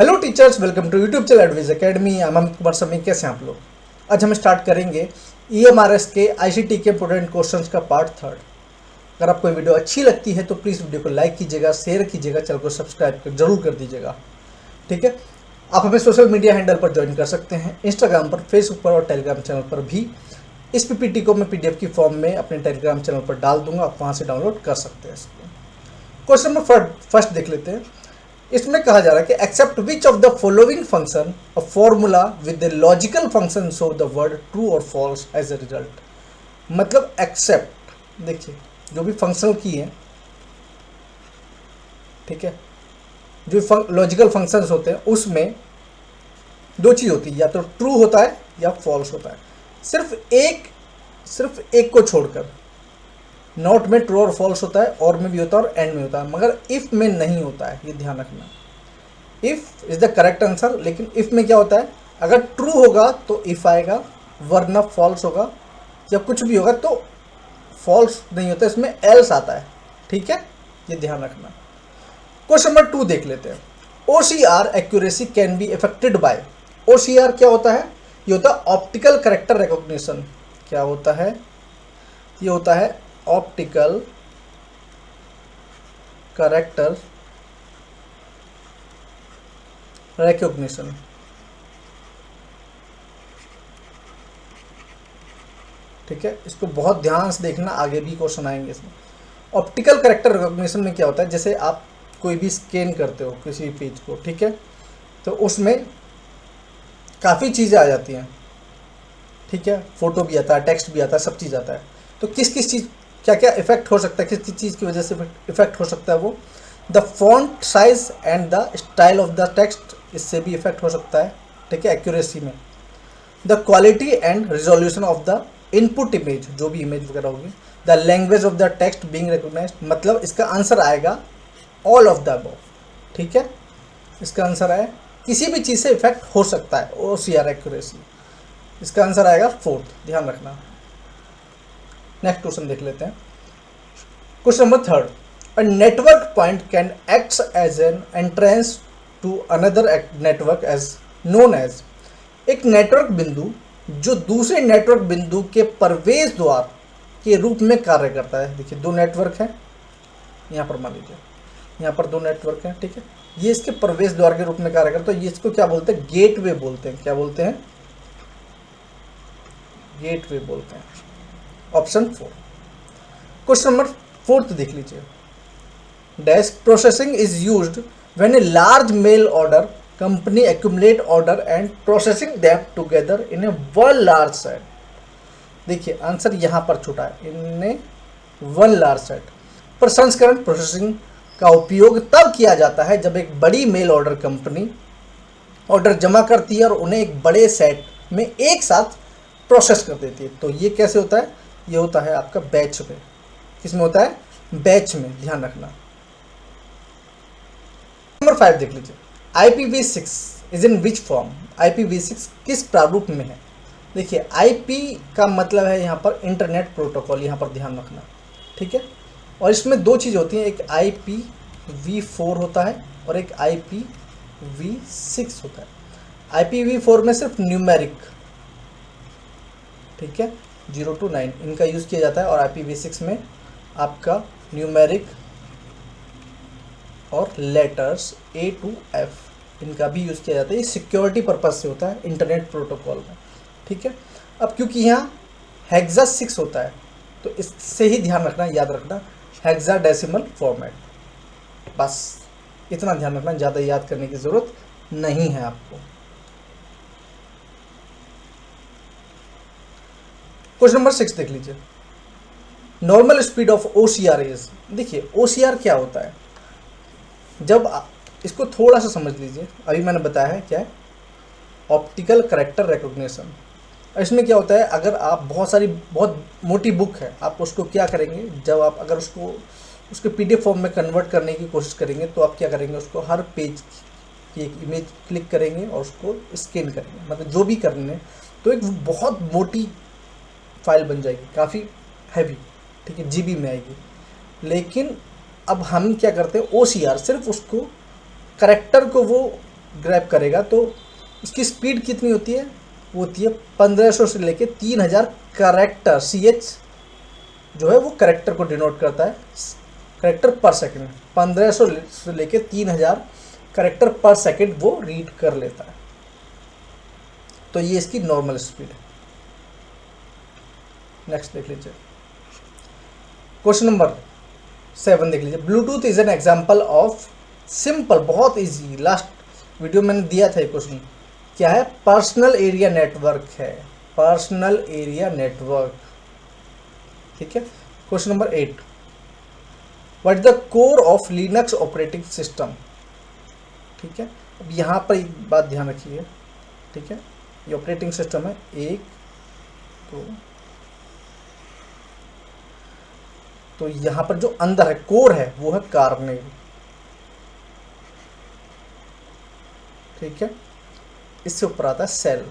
Hello teachers, welcome to YouTube channel advice academy. I am Amit Kumar Sami. कैसे हैं आप लोग? आज हम स्टार्ट करेंगे EMRS के ICT के इंपोर्टेंट क्वेश्चंस का पार्ट 3। अगर आपको ये वीडियो अच्छी लगती है तो प्लीज़ वीडियो को लाइक कीजिएगा, शेयर कीजिएगा, चैनल को सब्सक्राइब जरूर कर दीजिएगा। ठीक है, आप हमें सोशल मीडिया हैंडल पर ज्वाइन कर सकते हैं, इंस्टाग्राम पर, फेसबुक पर और टेलीग्राम चैनल पर भी। इस PPT को मैं PDF की फॉर्म में अपने टेलीग्राम चैनल पर डाल दूंगा, आप वहाँ से डाउनलोड कर सकते हैं इसको। क्वेश्चन नंबर फर्स्ट देख लेते हैं। इसमें कहा जा रहा है कि except which of the following function a formula with the logical function show the word true और फॉल्स एज ए रिजल्ट। मतलब एक्सेप्ट, देखिए जो भी फंक्शनल की है, ठीक है, जो लॉजिकल फंक्शंस होते हैं उसमें दो चीज़ होती है, या तो ट्रू होता है या फॉल्स होता है। सिर्फ एक को छोड़कर। नॉट में ट्रू और फॉल्स होता है, और में भी होता है और एंड में होता है, मगर इफ में नहीं होता है, ये ध्यान रखना। If is the correct answer, लेकिन इफ में क्या होता है, अगर ट्रू होगा तो इफ आएगा, वरना फॉल्स होगा, या कुछ भी होगा तो फॉल्स नहीं होता, इसमें एल्स आता है। ठीक है, ये ध्यान रखना। क्वेश्चन नंबर 2 देख लेते हैं। OCR accuracy can be affected by. OCR क्या होता है? ये होता है ऑप्टिकल कैरेक्टर रिकॉग्निशन। क्या होता है? ये होता है ऑप्टिकल कैरेक्टर रिकॉग्निशन। ठीक है, इसको बहुत ध्यान से देखना, आगे भी क्वेश्चन आएंगे इसमें। ऑप्टिकल कैरेक्टर रिकॉग्निशन में क्या होता है, जैसे आप कोई भी स्कैन करते हो किसी पेज को, ठीक है, तो उसमें काफ़ी चीज़ें आ जाती हैं। ठीक है, फोटो भी आता है, टेक्स्ट भी आता है, सब चीज़ आता है। तो किस किस चीज़, क्या क्या इफेक्ट हो सकता है, किस किस चीज़ की वजह से इफेक्ट हो सकता है वो? The font size and the style of the text, इससे भी इफेक्ट हो सकता है। ठीक है, एक्यूरेसी में। The quality and resolution of the input image, जो भी इमेज वगैरह होगी। The language of the text being recognised, मतलब इसका आंसर आएगा ऑल ऑफ द अबव। ठीक है, इसका आंसर है किसी भी चीज़ से इफेक्ट हो सकता है OCR एक्यूरेसी। इसका आंसर आएगा 4th, ध्यान रखना। नेक्स्ट क्वेश्चन देख लेते हैं। Question number 3। A network point can act as an entrance to another network as known as. एक नेटवर्क बिंदु जो दूसरे नेटवर्क बिंदु के प्रवेश द्वार के रूप में कार्य करता है। देखिए दो नेटवर्क हैं, यहाँ पर मान लीजिए यहाँ पर दो नेटवर्क हैं, ठीक है, ये इसके प्रवेश द्वार के रूप में कार्य करता है। तो ये इसको क्या बोलते हैं? गेटवे बोलते हैं। क्या बोलते हैं? गेटवे बोलते हैं। ऑप्शन 4। क्वेश्चन नंबर 4 देख लीजिए। Dash processing is used when a large mail order company accumulate order and processing them together in a one large set. देखिए आंसर यहाँ पर छूटा है, इनने वन लार्ज सेट। प्रसंस्करण प्रोसेसिंग का उपयोग तब किया जाता है जब एक बड़ी मेल ऑर्डर कंपनी ऑर्डर जमा करती है और उन्हें एक बड़े सेट में एक साथ प्रोसेस कर देती है। तो ये कैसे होता है? ये होता है आपका बैच में। किस में होता है? बैच में, ध्यान रखना। नंबर 5 देख लीजिए। IPv6 is in which form. IPv6 किस प्रारूप में है? देखिए IP का मतलब है यहाँ पर इंटरनेट प्रोटोकॉल, यहाँ पर ध्यान रखना। ठीक है, और इसमें दो चीज़ होती हैं, एक IPv4 होता है और एक IPv6 होता है। IPv4 में सिर्फ न्यूमेरिक, ठीक है, 0 to 9 इनका यूज़ किया जाता है, और IPv6 में आपका न्यूमेरिक और लेटर्स A to F इनका भी यूज़ किया जाता है। ये सिक्योरिटी पर्पज से होता है इंटरनेट प्रोटोकॉल में। ठीक है, अब क्योंकि यहाँ हेक्सा 6 होता है तो इससे ही ध्यान रखना, याद रखना, हेक्साडेसिमल फॉर्मेट। बस इतना ध्यान रखना, ज़्यादा याद करने की ज़रूरत नहीं है आपको। क्वेश्चन नंबर 6 देख लीजिए। Normal speed of OCR is. देखिए OCR क्या होता है, जब इसको थोड़ा सा समझ लीजिए। अभी मैंने बताया है क्या है, ऑप्टिकल कैरेक्टर रिकॉग्निशन। इसमें क्या होता है, अगर आप बहुत मोटी बुक है, आप उसको क्या करेंगे, जब आप अगर उसके PDF फॉर्म में कन्वर्ट करने की कोशिश करेंगे तो आप क्या करेंगे, उसको हर पेज की एक इमेज क्लिक करेंगे और उसको स्कैन करेंगे, मतलब जो भी करने, तो एक बहुत मोटी फाइल बन जाएगी, काफ़ी हैवी, ठीक है, GB में आएगी। लेकिन अब हम क्या करते हैं, OCR सिर्फ उसको करेक्टर को वो ग्रैब करेगा तो उसकी स्पीड कितनी होती है, वो होती है 1500 से लेके 3000 करेक्टर। CH जो है वो करेक्टर को डिनोट करता है, करेक्टर पर सेकंड। 1500 से लेके 3000 करेक्टर पर सेकंड वो रीड कर लेता है। तो ये इसकी नॉर्मल स्पीड है। नेक्स्ट देख लीजिए, क्वेश्चन नंबर 7 देख लीजिए। Bluetooth is an example of simple, बहुत इजी, लास्ट वीडियो मैंने दिया था ये क्वेश्चन। क्या है? पर्सनल एरिया नेटवर्क है, पर्सनल एरिया नेटवर्क। ठीक है। Question number 8, what is the core of Linux operating system. ठीक है। अब यहाँ पर एक बात ध्यान रखिए। ठीक है, ये ऑपरेटिंग सिस्टम है 1 2, तो यहाँ पर जो अंदर है कोर है वो है कार्नेल। ठीक है, इससे ऊपर आता है सेल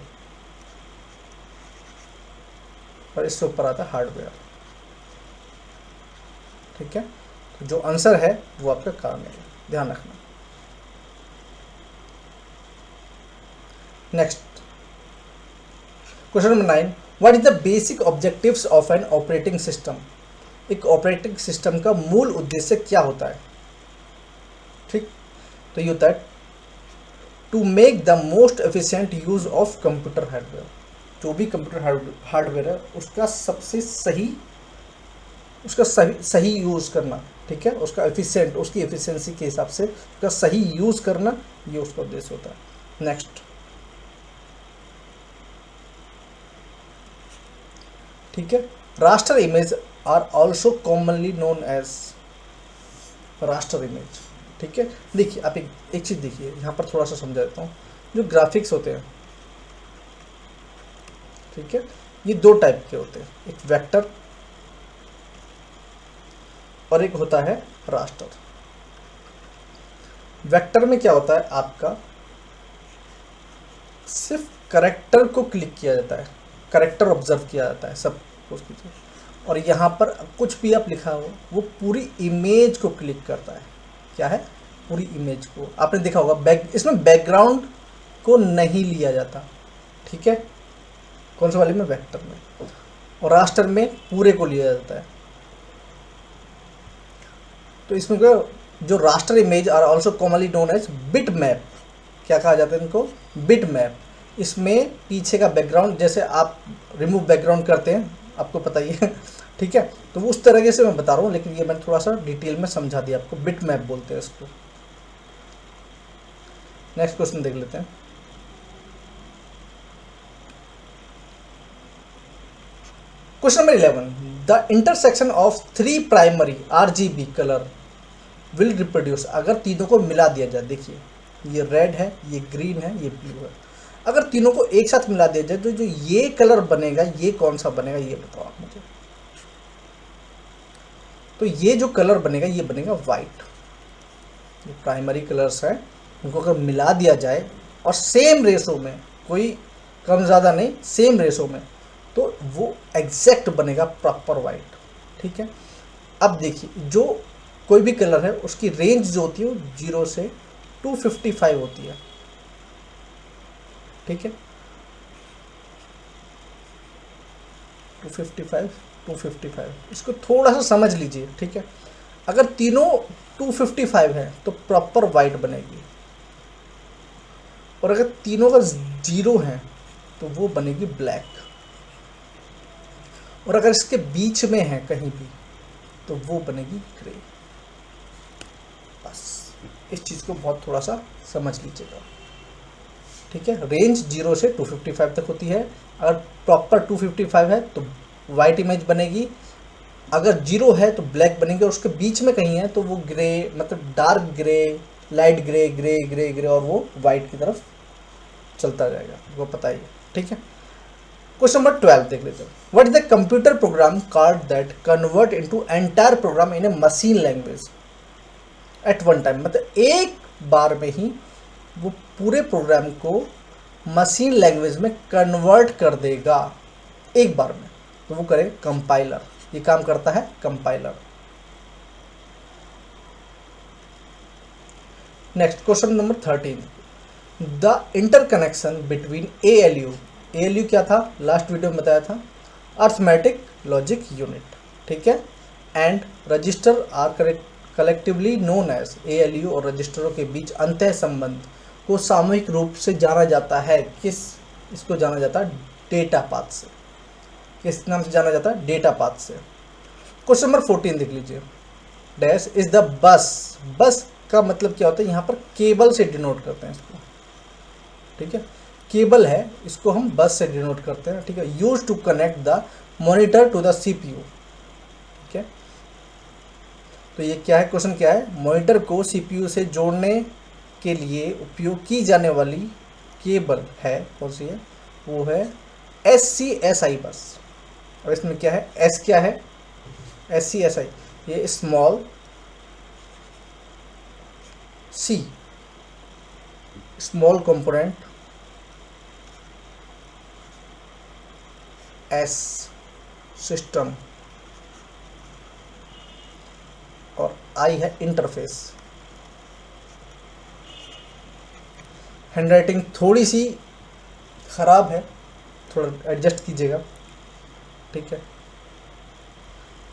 और इससे ऊपर आता है हार्डवेयर। ठीक है, तो जो आंसर है वो आपका कार्नेल है, ध्यान रखना। Next question number 9, what is the basic objectives of an operating system. एक ऑपरेटिंग सिस्टम का मूल उद्देश्य क्या होता है। ठीक, तो ये होता है to make the most efficient use of computer hardware. जो भी कंप्यूटर हार्डवेयर है उसका सबसे सही, उसका सही यूज करना। ठीक है, उसका एफिशिएंट, उसकी एफिशिएंसी के हिसाब से उसका सही यूज करना, ये उसका उद्देश्य होता है। नेक्स्ट, ठीक है, raster image are also commonly known as raster image. ठीक है, देखिए आप एक चीज देखिए, यहाँ पर थोड़ा सा समझा देता हूँ। जो ग्राफिक्स होते हैं, ठीक है, ये दो टाइप के होते हैं, एक वेक्टर और एक होता है रास्टर। वेक्टर में क्या होता है, आपका सिर्फ करेक्टर को क्लिक किया जाता है, करेक्टर ऑब्जर्व किया जाता है सब कुछ की। और यहाँ पर कुछ भी आप लिखा हो वो पूरी इमेज को क्लिक करता है। क्या है? पूरी इमेज को। आपने देखा होगा इसमें बैकग्राउंड को नहीं लिया जाता। ठीक है, कौन से वाले में? वेक्टर में। और रास्टर में पूरे को लिया जाता है। तो इसमें जो raster image are also commonly known as bit map. क्या कहा जाता है इनको? Bit map. इसमें पीछे का बैकग्राउंड, जैसे आप रिमूव बैकग्राउंड करते हैं, आपको पता ही है। ठीक है, तो उस तरीके से मैं बता रहा हूँ, लेकिन ये मैंने थोड़ा सा डिटेल में समझा दिया आपको। बिट मैप बोलते हैं इसको। नेक्स्ट क्वेश्चन देख लेते हैं। Question number 11, the intersection of 3 primary RGB colour will reproduce. अगर तीनों को मिला दिया जाए, देखिए ये रेड है, ये ग्रीन है, ये ब्लू है, अगर तीनों को एक साथ मिला दिया जाए तो जो ये कलर बनेगा, ये कौन सा बनेगा, ये बताओ आप मुझे। तो ये जो कलर बनेगा, ये बनेगा वाइट। ये प्राइमरी कलर्स हैं, उनको अगर मिला दिया जाए और सेम रेशो में, कोई कम ज़्यादा नहीं, सेम रेशो में, तो वो एग्जैक्ट बनेगा प्रॉपर वाइट। ठीक है, अब देखिए जो कोई भी कलर है उसकी रेंज जो होती है वो 0 से 255 होती है। ठीक है, 255 इसको थोड़ा सा समझ लीजिए। ठीक है, अगर तीनों 255 है तो प्रॉपर वाइट बनेगी, और अगर तीनों का 0 है तो वो बनेगी ब्लैक, और अगर इसके बीच में है कहीं भी तो वो बनेगी ग्रे। बस इस चीज़ को बहुत थोड़ा सा समझ लीजिएगा। ठीक है, रेंज 0 से 255 तक होती है। अगर प्रॉपर 255 है तो वाइट इमेज बनेगी, अगर 0 है तो ब्लैक बनेगी, और उसके बीच में कहीं है तो वो ग्रे, मतलब dark grey, light grey, grey grey grey, और वो वाइट की तरफ चलता जाएगा, वो पता ही है। ठीक है, क्वेश्चन नंबर 12 देख लेते हैं। What is the computer program card that convert into entire program in a machine language at one time. मतलब एक बार में ही वो पूरे प्रोग्राम को मशीन लैंग्वेज में कन्वर्ट कर देगा, एक बार में। तो वो करे कंपाइलर, ये काम करता है compiler. Next question number 13, the interconnection between ALU क्या था, लास्ट वीडियो में बताया था, अर्थमेटिक लॉजिक यूनिट, ठीक है, and register are collectively known as. ALU और रजिस्टरों के बीच अंतः संबंध को सामूहिक रूप से जाना जाता है, इसको जाना जाता है डेटा पाथ से। किस नाम से जाना जाता है? डेटा पाथ से। क्वेश्चन नंबर 14 देख लीजिए। डैश इज द बस का मतलब क्या होता है? यहाँ पर केबल से डिनोट करते हैं इसको, ठीक है, केबल है, इसको हम बस से डिनोट करते हैं, ठीक है। Use to connect the monitor to the CPU, ठीक है। तो ये क्या है, क्वेश्चन क्या है? मॉनिटर को CPU से जोड़ने के लिए उपयोग की जाने वाली केबल है, कौन सी है? वो है SCSI बस। और इसमें क्या है? S क्या है? SCSI, ये small C, small component S system, और I है इंटरफेस। हैंडराइटिंग थोड़ी सी खराब है, थोड़ा एडजस्ट कीजिएगा, ठीक है।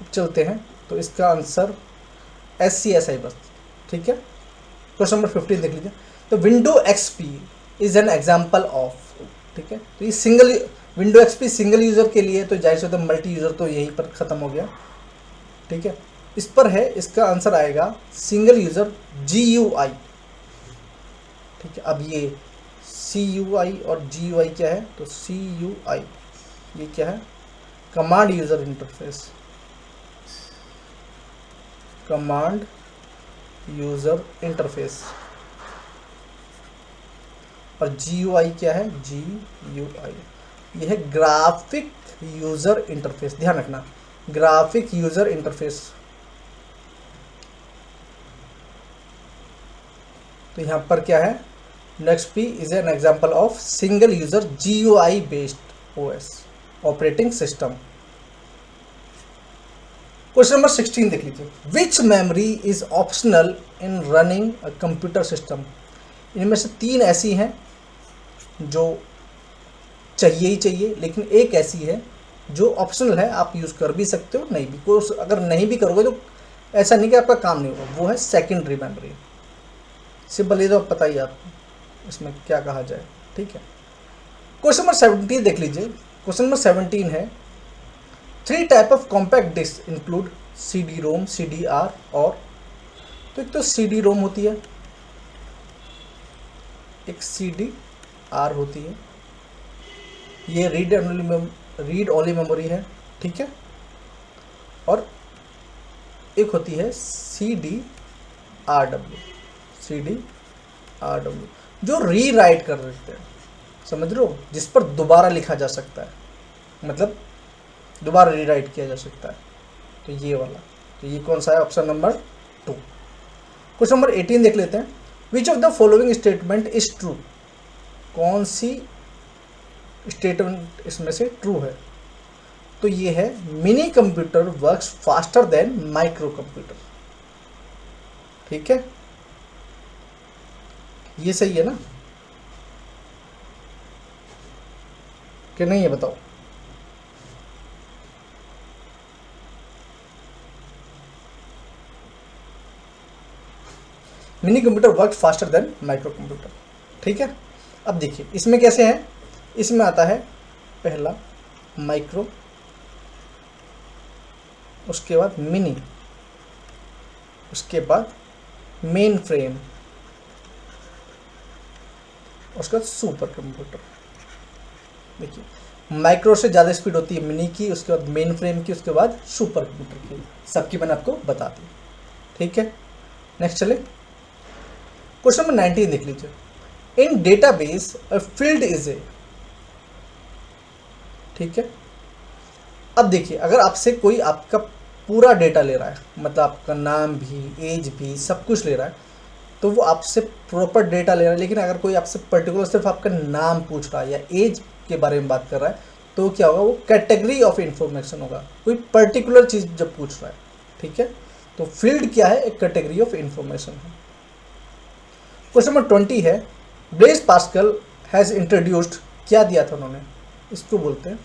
अब चलते हैं, तो इसका आंसर SCSI बस, ठीक है। क्वेश्चन नंबर 15 देख लीजिए। तो window XP is an example of, ठीक है। तो ये single window XP single user के लिए, तो जाहिर से मल्टी यूज़र तो यहीं पर ख़त्म हो गया, ठीक है। इस पर है, इसका आंसर आएगा सिंगल यूज़र GUI, ठीक है। अब ये CUI और GUI क्या है? तो CUI ये क्या है? Command user interface, command user interface. और GUI क्या है? GUI ये है ग्राफिक यूज़र इंटरफेस, ध्यान रखना, ग्राफिक यूज़र इंटरफेस। तो यहाँ पर क्या है? NXP is an example of single user GUI based OS operating system. Question number 16 देख लीजिए। Which memory is optional in running a computer system? इनमें से 3 ऐसी हैं जो चाहिए ही चाहिए, लेकिन एक ऐसी है जो ऑप्शनल है, आप यूज़ कर भी सकते हो, नहीं भी, कोई अगर नहीं भी करोगे तो ऐसा नहीं कि आपका काम नहीं होगा, वो है सेकेंडरी मेमोरी। सिंपल, ये तो पता ही आपको इसमें क्या कहा जाए, ठीक है। क्वेश्चन नंबर 17 देख लीजिए। क्वेश्चन नंबर 17 है 3 type of compact disc include CD-ROM, CDR और, तो एक तो CD-ROM होती है, एक CDR होती है, ये रीड ओनली मेमोरी है, ठीक है। और एक होती है CDRW जो री राइट कर देते हैं, समझ लो, जिस पर दोबारा लिखा जा सकता है, मतलब दोबारा री राइट किया जा सकता है, तो ये वाला। तो ये कौन सा है? Option number 2। क्वेश्चन नंबर 18 देख लेते हैं। विच of the following statement is true? कौन सी स्टेटमेंट इसमें से ट्रू है? तो ये है mini computer works faster than micro computer, ठीक है। ये सही है ना कि नहीं, ये बताओ। Mini computer work faster than micro computer, ठीक है। अब देखिए इसमें कैसे है, इसमें आता है पहला माइक्रो, उसके बाद मिनी, उसके बाद मेन फ्रेम, उसके बाद सुपर कंप्यूटर। देखिए माइक्रो से ज़्यादा स्पीड होती है मिनी की, उसके बाद मेन फ्रेम की, उसके बाद सुपर कंप्यूटर की, सबकी मैंने आपको बता दी, ठीक है। नेक्स्ट चले, क्वेश्चन नंबर 19 देख लीजिए। In database a field is a, ठीक है। अब देखिए अगर आपसे कोई आपका पूरा डेटा ले रहा है, मतलब आपका नाम भी, एज भी, सब कुछ ले रहा है, तो वो आपसे प्रॉपर डेटा ले रहा है। लेकिन अगर कोई आपसे पर्टिकुलर सिर्फ आपका नाम पूछ रहा है या एज के बारे में बात कर रहा है, तो क्या होगा? वो कैटेगरी ऑफ इंफॉर्मेशन होगा, कोई पर्टिकुलर चीज़ जब पूछ रहा है, ठीक है। तो फील्ड क्या है? एक कैटेगरी ऑफ इंफॉर्मेशन है। क्वेश्चन नंबर 20 है ब्लेज पास्कल हैज़ इंट्रोड्यूस्ड, क्या दिया था उन्होंने, इसको बोलते हैं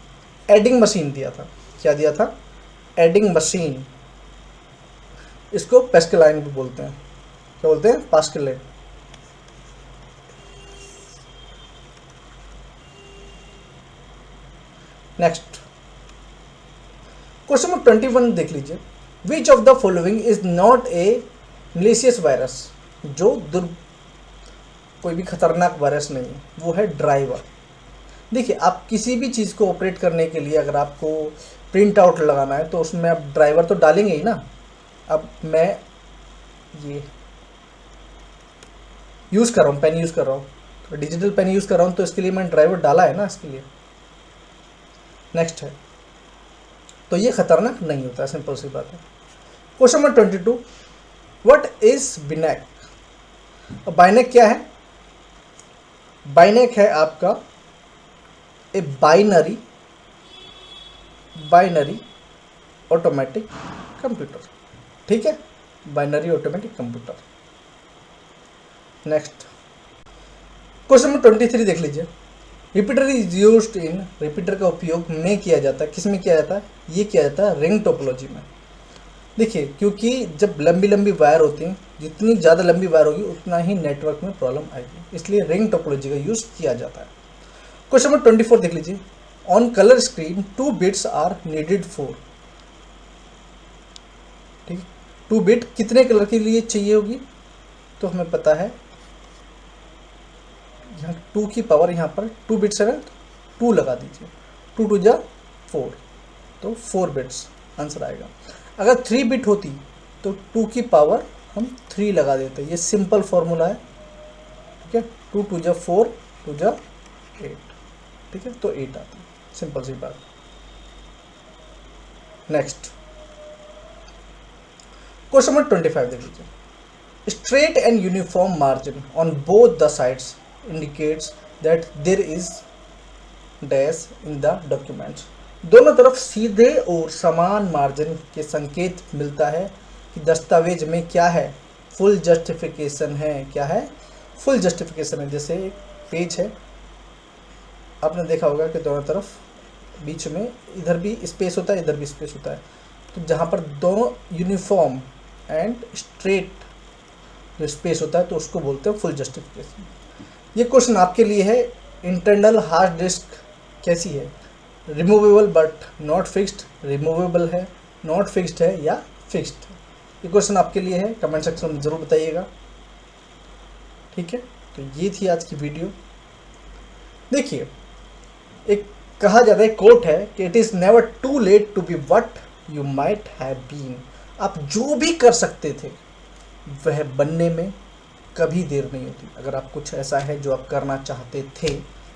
एडिंग मशीन दिया था। क्या दिया था? Adding machine. इसको पैस्कलाइन भी बोलते हैं। क्या बोलते हैं? पास्कलाइन। नेक्स्ट क्वेश्चन नंबर 21 देख लीजिए। Which of the following is not a malicious virus, जो कोई भी खतरनाक वायरस नहीं है, वो है ड्राइवर। देखिए, आप किसी भी चीज़ को ऑपरेट करने के लिए अगर आपको प्रिंट आउट लगाना है तो उसमें आप ड्राइवर तो डालेंगे ही ना। अब मैं ये यूज़ कर रहा हूँ, पेन यूज़ कर रहा हूँ, तो डिजिटल पेन यूज़ कर रहा हूँ, तो इसके लिए मैंने ड्राइवर डाला है ना इसके लिए। नेक्स्ट है, तो ये खतरनाक नहीं होता, सिंपल सी बात है। Question number 22, what is BINAC? अब बाइनेक क्या है? बाइनेक है आपका ए बाइनरी ऑटोमेटिक कंप्यूटर। ठीक है, binary automatic computer. Next question number 23 देख लीजिए। Repeater is used in, repeater का उपयोग में किया जाता है, किस में किया जाता है? ये किया जाता है रिंग टोपोलॉजी में। देखिए, क्योंकि जब लंबी लंबी वायर होती हैं, जितनी ज़्यादा लंबी वायर होगी उतना ही नेटवर्क में प्रॉब्लम आएगी, इसलिए रिंग टोपोलॉजी का यूज़ किया जाता है। क्वेश्चन नंबर 24 देख लीजिए। On colour screen 2 bits are needed for, ठीक है, 2 बिट कितने कलर के लिए चाहिए होगी? तो हमें पता है यहाँ 2 की पावर, यहाँ पर 2 बिट्स है ना, 2 लगा दीजिए, 2 2 जा 4, तो 4 बिट्स आंसर आएगा। अगर 3 बिट होती तो 2 की पावर हम 3 लगा देते, ये सिंपल फॉर्मूला है। ठीक है, 2 2 जा 4, 2 जा 8, ठीक है, तो 8 आती है, सिंपल सी बात। नेक्स्ट क्वेश्चन नंबर 25 देख लीजिए। Straight and uniform margin on both the sides indicates that there is dash in the documents। दोनों तरफ सीधे और समान मार्जिन के संकेत मिलता है कि दस्तावेज में क्या है? फुल जस्टिफिकेशन है। क्या है? फुल जस्टिफिकेशन है। जैसे एक पेज है, आपने देखा होगा कि दोनों तरफ बीच में इधर भी स्पेस होता है, इधर भी स्पेस होता है, तो जहाँ पर दोनों यूनिफॉर्म एंड स्ट्रेट जो स्पेस होता है तो उसको बोलते हैं फुल जस्टिफिकेशन। ये क्वेश्चन आपके लिए है, इंटरनल हार्ड डिस्क कैसी है? Removable but not fixed, removable है, नॉट फिक्स्ड है या फिक्स्ड है? ये क्वेश्चन आपके लिए है, कमेंट सेक्शन में ज़रूर बताइएगा। ठीक है, तो ये थी आज की वीडियो। देखिए, एक कहा जाता है, कोट है कि it is never too late to be what you might have been. आप जो भी कर सकते थे वह बनने में कभी देर नहीं होती। अगर आप कुछ ऐसा है जो आप करना चाहते थे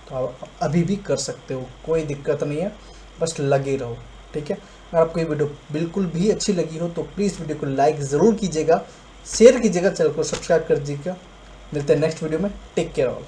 तो आप अभी भी कर सकते हो, कोई दिक्कत नहीं है, बस लगे रहो। ठीक है, अगर आपको ये वीडियो बिल्कुल भी अच्छी लगी हो तो प्लीज़ वीडियो को लाइक ज़रूर कीजिएगा, शेयर कीजिएगा, चैनल को सब्सक्राइब कर दीजिएगा। मिलते हैं नेक्स्ट वीडियो में। Take care all.